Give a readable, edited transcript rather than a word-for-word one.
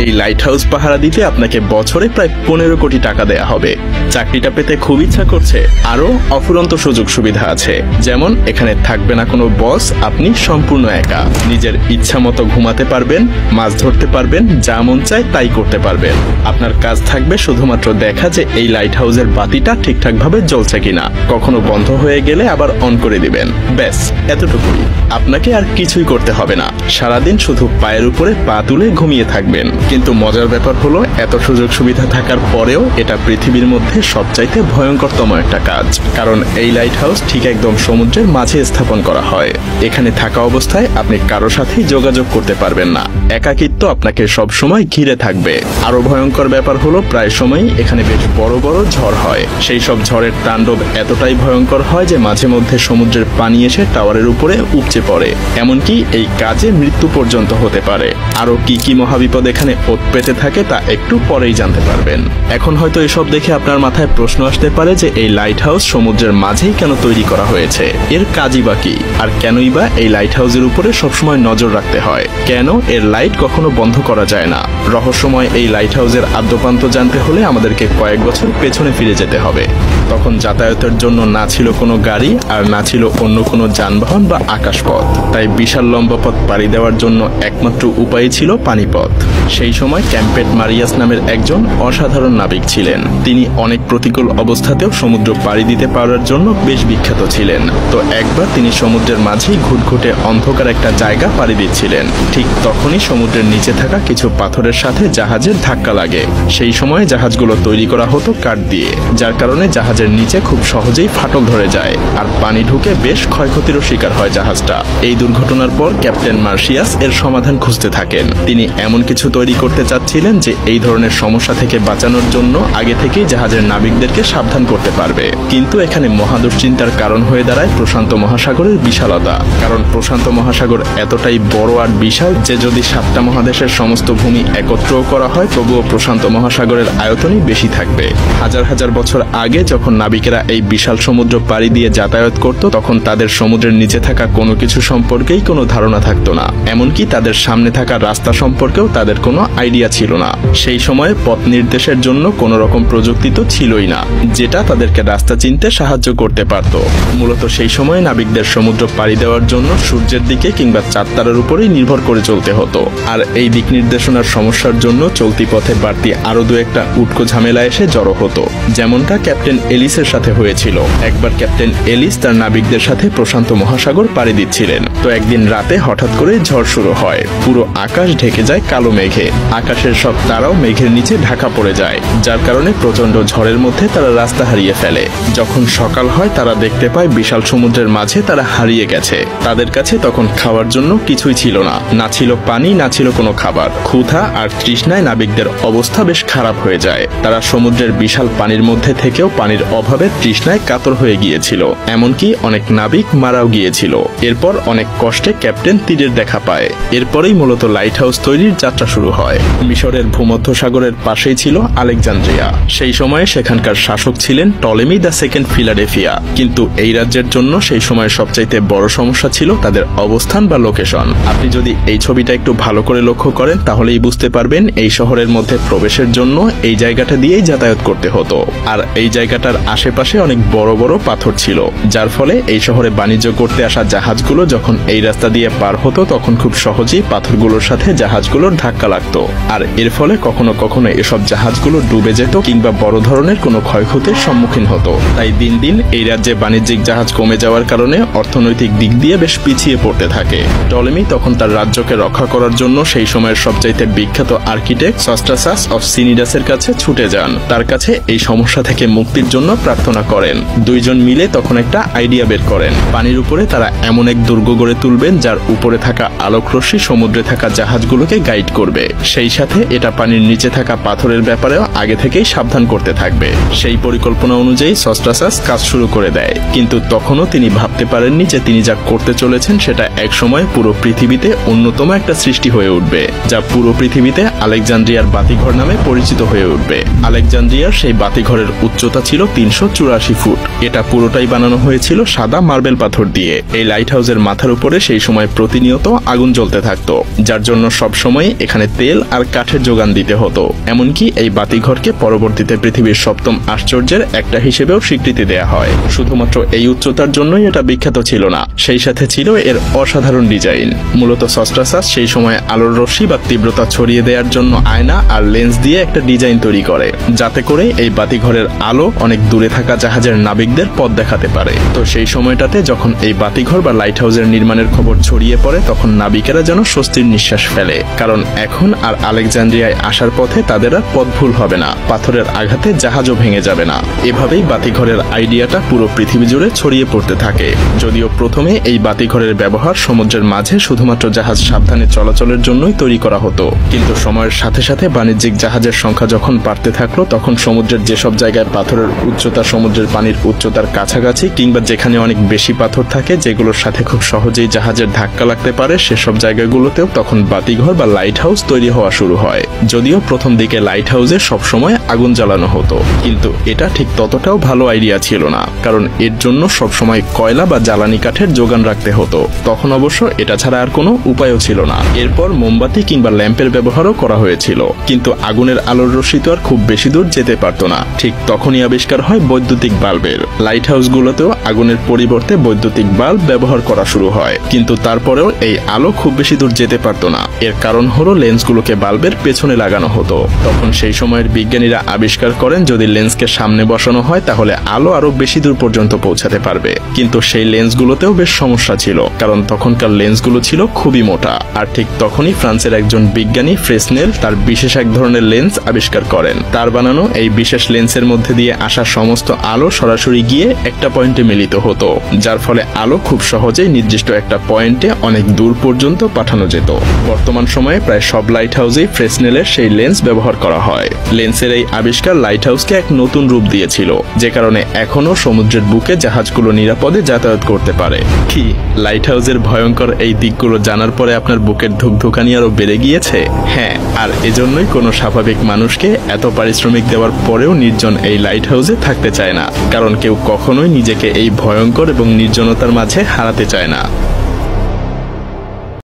এই light house পাহারা দিতে আপনাকে বছরে প্রায় 15 কোটি টাকা দেয়া হবে। চাকরিটা পেতে খুব ইচ্ছা করছে? আরো অফুরন্ত সুযোগ সুবিধা আছে, যেমন এখানে থাকবে না কোনো বস, আপনি সম্পূর্ণ একা। নিজের ইচ্ছা মতো ঘুমাতে পারবেন, মাছ ধরতে পারবেন, যা মন চায় তাই করতে পারবেন। আপনার কাজ থাকবে শুধুমাত্র দেখা যে এই লাইট হাউসের বাতিটা ঠিকঠাক ভাবে জ্বলছে কিনা, কখনো বন্ধ হয়ে গেলে আবার অন করে দিবেন। ব্যাস এতটুকুই, আপনাকে আর কিছুই করতে হবে না। সারাদিন শুধু পায়ের উপরে পা তুলে ঘুমিয়ে থাকবেন। কিন্তু মজার ব্যাপার হলো, এত সুযোগ সুবিধা থাকার পরেও এটা পৃথিবীর মধ্যে সবচাইতে ভয়ঙ্করতম একটা কাজ। কারণ এই লাইট হাউস ঠিক একদম সমুদ্রের মাঝে স্থাপন করা হয়। এখানে থাকা অবস্থায় আপনি কারো সাথেই যোগাযোগ করতে পারবেন না। একাকিত্ব আপনাকে সব সময় ঘিরে থাকবে। আরো ভয়ঙ্কর ব্যাপার হলো, প্রায় সময়ই এখানে বেশ বড় বড় ঝড় হয়। সেই সব ঝড়ের তাণ্ডব এতটাই ভয়ঙ্কর হয় যে মাঝে মধ্যে সমুদ্রের পানি এসে টাওয়ারের উপরে উপচে পড়ে। এমনকি এই কাজে মৃত্যু পর্যন্ত হতে পারে। আরো কি কি মহাবিপদ এখানে ওত পেতে থাকে তা একটু পরেই জানতে পারবেন। এখন হয়তো এসব দেখে আপনার মাথায় প্রশ্ন আসতে পারে যে এই লাইট হাউস সমুদ্রের মাঝেই কেন তৈরি করা হয়েছে, এর কাজই বা কি, আর কেনই বা এই লাইট হাউসের উপরে সবসময় নজর রাখতে হয়, কেন এর লাইট কখনো বন্ধ করা যায় না। রহস্যময় এই লাইট হাউসের আদ্যপান্ত জানতে হলে আমাদেরকে কয়েক বছর পেছনে ফিরে যেতে হবে। তখন যাতায়াতের জন্য না ছিল কোনো গাড়ি, আর না ছিল অন্য কোনো যানবাহন বা আকাশপথ। তাই বিশাল লম্বা পথ পাড়ি দেওয়ার জন্য একমাত্র উপায় ছিল পানিপথ। সেই সময় ক্যাম্পেট মারিয়াস নামের একজন অসাধারণ নাবিক ছিলেন। তিনি অনেক প্রতিকূল অবস্থাতেও সমুদ্র পাড়ি দিতে পারার জন্য বেশ বিখ্যাত ছিলেন। তো একবার তিনি সমুদ্রের মাঝেই ঘুটঘুটে অন্ধকার একটা জায়গা পাড়ি দিচ্ছিলেন। ঠিক তখনই সমুদ্রের নিচে থাকা কিছু পাথরের সাথে জাহাজের ধাক্কা লাগে। সেই সময় জাহাজগুলো তৈরি করা হতো কাঠ দিয়ে, যার কারণে জাহাজের নিচে খুব সহজেই ফাটল ধরে যায়, আর পানি ঢুকে বেশ ক্ষয়ক্ষতিরও শিকার হয় জাহাজটা। এই দুর্ঘটনার পর ক্যাপ্টেন মার্শিয়াস এর সমাধান খুঁজতে থাকেন। তিনি এমন কিছু তৈরি করতে চাচ্ছিলেন যে এই ধরনের সমস্যা থেকে বাঁচানোর জন্য আগে থেকেই জাহাজের নাবিকদেরকে সাবধান করতে পারবে। কিন্তু এখানে মহা দুশ্চিন্তার কারণ হয়ে দাঁড়ায় প্রশান্ত মহাসাগরের বিশালতা। কারণ প্রশান্ত মহাসাগর এতটাই বড় আর বিশাল যে যদি 7টা মহাদেশের সমস্ত ভূমি একত্রও করা হয়, তবুও প্রশান্ত মহাসাগরের আয়তনই বেশি থাকবে। হাজার হাজার বছর আগে যখন নাবিকেরা এই বিশাল সমুদ্র পাড়ি দিয়ে যাতায়াত করত, তখন তাদের সমুদ্রের নিচে থাকা কোনো কিছু সম্পর্কেই কোনো ধারণা থাকতো না। এমনকি তাদের সামনে থাকা রাস্তা সম্পর্কেও তাদের কোনো আইডিয়া ছিল না। সেই সময়ে পথ নির্দেশের জন্য কোনো রকম প্রযুক্তি তো ছিলই না, যেটা তাদেরকে রাস্তা চিনতে সাহায্য করতে পারত। মূলত সেই সময় নাবিকদের সমুদ্র পাড়ি দেওয়ার জন্য সূর্যের দিকে কিংবা চাঁদ তারার উপরেই নির্ভর করে চলতে হতো। আর এই দিক নির্দেশনার সমস্যার জন্য চলতি পথে বাড়তি আরো দু একটা উটকো ঝামেলা এসে জড়ো হতো, যেমনটা ক্যাপ্টেন এলিসের সাথে হয়েছিল। একবার ক্যাপ্টেন এলিস তার নাবিকদের সাথে প্রশান্ত মহাসাগর পাড়ি দিচ্ছিলেন। তো একদিন রাতে হঠাৎ করে ঝড় শুরু হয়। পুরো আকাশ ঢেকে যায় কালো মেঘে। আকাশের সব তারাও মেঘের নিচে ঢাকা পড়ে যায়, যার কারণে প্রচন্ড ঝড়ের মধ্যে তারা রাস্তা হারিয়ে ফেলে। যখন সকাল হয় তারা দেখতে পায় বিশাল সমুদ্রের মাঝে তারা হারিয়ে গেছে। তাদের কাছে তখন খাওয়ার জন্য কিছুই ছিল না, না ছিল পানি, না ছিল কোনো খাবার। ক্ষুধা আর তৃষ্ণায় নাবিকদের অবস্থা বেশ খারাপ হয়ে যায়। তারা সমুদ্রের বিশাল পানির মধ্যে থেকেও পানির অভাবে তৃষ্ণায় কাতর হয়ে গিয়েছিল। এমনকি অনেক নাবিক মারাও গিয়েছিল। এরপর অনেক কষ্টে ক্যাপ্টেন তীরের দেখা পায়। এরপরেই মূলত লাইট হাউস তৈরির যাত্রা শুরু হয়। মিশরের ভূমধ্যসাগরের পাশেই ছিল আলেকজান্দ্রিয়া। সেই সময়ে সেখানকার শাসক ছিলেন টলেমি দ্য সেকেন্ড ফিলাডেলফিয়া। কিন্তু এই রাজ্যের জন্য সেই সময় সবচাইতে বড় সমস্যা ছিল তাদের অবস্থান বা লোকেশন। আপনি যদি এই ছবিটা একটু ভালো করে লক্ষ্য করেন তাহলেই বুঝতে পারবেন এই শহরের মধ্যে প্রবেশের জন্য এই জায়গাটা দিয়েই যাতায়াত করতে হতো। আর এই জায়গাটার আশেপাশে অনেক বড় বড় পাথর ছিল, যার ফলে এই শহরে বাণিজ্য করতে আসা জাহাজগুলো যখন এই রাস্তা দিয়ে পার হতো তখন খুব সহজেই পাথরগুলোর সাথে জাহাজগুলোর ধাক্কা লাগতো। আর এর ফলে কখনো কখনো এসব জাহাজগুলো ডুবে যেত কিংবা বড় ধরনের কোনো ক্ষয়ক্ষতির সম্মুখীন হতো। তাই দিন দিন এই রাজ্যে বাণিজ্যিক জাহাজ কমে যাওয়ার কারণে অর্থনৈতিক দিক দিয়ে বেশ পিছিয়ে পড়তে থাকে। টলেমি তখন তার রাজ্যকে রক্ষা করার জন্য সেই সময়ের সবচাইতে বিখ্যাত আর্কিটেক্ট সস্ট্রাসাস অফ সিনিডাসের কাছে ছুটে যান। তার কাছে এই সমস্যা থেকে মুক্তির জন্য প্রার্থনা করেন। দুইজন মিলে তখন একটা আইডিয়া বের করেন। পানির উপরে তারা এমন এক দুর্গ গড়ে তুলবেন যার উপরে থাকা আলোক রশ্মি সমুদ্রে থাকা জাহাজগুলোকে গাইড করবে। সেই সাথে এটা পানির নিচে থাকা পাথরের ব্যাপারেও আগে থেকেই সাবধান করতে থাকবে। সেই পরিকল্পনা অনুযায়ী সস্ট্রাসাস কাজ শুরু করে দেয়। কিন্তু তখনও তিনি ভাবতে পারেননি যে তিনি যা করতে চলেছেন সেটা একসময় পুরো পৃথিবীতে অন্যতম একটা সৃষ্টি হয়ে উঠবে, যা পুরো পৃথিবীতে আলেকজান্দ্রিয়ার বাতিঘর নামে পরিচিত হয়ে উঠবে। আলেকজান্দ্রিয়ার সেই বাতিঘরের উচ্চতা ছিল 384 ফুট। এটা পুরোটাই বানানো হয়েছিল সাদা মার্বেল পাথর দিয়ে। এই লাইট হাউসের মাথার উপরে সেই সময় প্রতিনিয়ত আগুন জ্বলতে থাকতো, যার জন্য সব সময় এখানে তেল আর কাঠের যোগান দিতে হতো। এমনকি এই বাতিঘরকে পরবর্তীতে পৃথিবীর 7ম আশ্চর্যের একটা হিসেবেও স্বীকৃতি দেয়া হয়। শুধুমাত্র এই উচ্চতার জন্যই এটা বিখ্যাত ছিল না, সেই সাথে ছিল এর অসাধারণ ডিজাইন। মূলত সস্ট্রাসাস সেই সময় আলোর রশ্মি বা তীব্রতা ছড়িয়ে দেওয়ার জন্য আয়না আর লেন্স দিয়ে একটা ডিজাইন তৈরি করে, যাতে করে এই বাতিঘরের আলো অনেক দূরে থাকা জাহাজের নাবিকদের পথ দেখাতে পারে। তো সেই সময়টাতে যখন এই বাতিঘর বা লাইট হাউসের নির্মাণের খবর ছড়িয়ে পড়ে, তখন নাবিকেরা যেন স্বস্তির নিঃশ্বাস ফেলে, কারণ এখন আর আলেকজান্দ্রিয়ায় আসার পথে তাদের আর পথ ভুল হবে না, পাথরের আঘাতে জাহাজও ভেঙে যাবে না। এভাবেই বাতিঘরের আইডিয়াটা পুরো পৃথিবী জুড়ে ছড়িয়ে পড়তে থাকে। যদিও প্রথমে এই বাতিঘরের ব্যবহার সমুদ্রের মাঝে শুধুমাত্র জাহাজ সাবধানে চলাচলের জন্যই তৈরি করা হতো, কিন্তু সময়ের সাথে সাথে বাণিজ্যিক জাহাজের সংখ্যা যখন বাড়তে থাকলো, তখন সমুদ্রের যেসব জায়গায় পাথরের উচ্চতা সমুদ্রের পানির উচ্চতার কাছাকাছি কিংবা যেখানে অনেক বেশি পাথর থাকে, যেগুলোর সাথে খুব সহজেই জাহাজের ধাক্কা লাগতে পারে, সেসব জায়গাগুলোতেও তখন বাতিঘর বা লাইট হাউস তৈরি হওয়া শুরু হয়। যদিও প্রথম দিকে লাইট হাউসে সবসময় আগুন জ্বালানো হতো, কিন্তু এটা ঠিক ততটাও ভালো আইডিয়া ছিল না, কারণ এর জন্য সবসময় কয়লা বা জ্বালানি কাঠের যোগান রাখতে হতো। তখন অবশ্য এটা ছাড়া আর কোনো উপায়ও ছিল না। এরপর মোমবাতি কিংবা ল্যাম্পের ব্যবহারও করা হয়েছিল, কিন্তু আগুনের আলোর রশ্মি তো আর খুব বেশি দূর যেতে পারতো না। ঠিক তখনই আবিষ্কার হয় বৈদ্যুতিক বাল্বের। লাইট হাউসগুলোতেও আগুনের পরিবর্তে বৈদ্যুতিক বাল্ব ব্যবহার করা শুরু হয়, কিন্তু তারপরেও এই আলো খুব বেশি দূর যেতে পারতো না। এর কারণ হলো লেন্সগুলোকে বাল্বের পেছনে লাগানো হতো। তখন সেই সময়ের বিজ্ঞানীরা আবিষ্কার করেন যদি লেন্সকে সামনে বসানো হয় তাহলে আলো আরো বেশি দূর পর্যন্ত পৌঁছাতে পারবে, কিন্তু সেই লেন্সগুলোতেও বেশ সমস্যা ছিল, কারণ তখনকার লেন্সগুলো ছিল খুবই মোটা। আর ঠিক তখনই ফ্রান্সের একজন বিজ্ঞানী ফ্রেসনেল তার বিশেষ এক ধরনের লেন্স আবিষ্কার করেন। তার বানানো এই বিশেষ লেন্সের মধ্যে দিয়ে আসা সমস্ত আলো সরাসরি গিয়ে একটা পয়েন্টে মিলিত হতো, যার ফলে আলো খুব সহজেই নির্দিষ্ট একটা পয়েন্টে অনেক দূর পর্যন্ত পাঠানো যেত। বর্তমান সময়ে প্রায় সব লাইট হাউসেই ফ্রেসনেলের সেই লেন্স ব্যবহার করা হয়। লেন্সের এই আবিষ্কার লাইট হাউসকে এক নতুন রূপ দিয়েছিল, যে কারণে এখনো সমুদ্রের বুকে জাহাজগুলো নিরাপদে যাতায়াত করতে পারে। কি লাইট হাউসের ভয়ঙ্কর এই দিকগুলো জানার পরে আপনার বুকের ধুকধুকানি আরো বেড়ে গিয়েছে? হ্যাঁ, আর এজন্যই কোনো স্বাভাবিক মানুষকে এত পারিশ্রমিক দেওয়ার পরেও নির্জন এই লাইট হাউসে থাকতে চায় না, কারণ কেউ কখনোই নিজেকে এই ভয়ঙ্কর এবং নির্জনতার মাঝে হারাতে চায় না।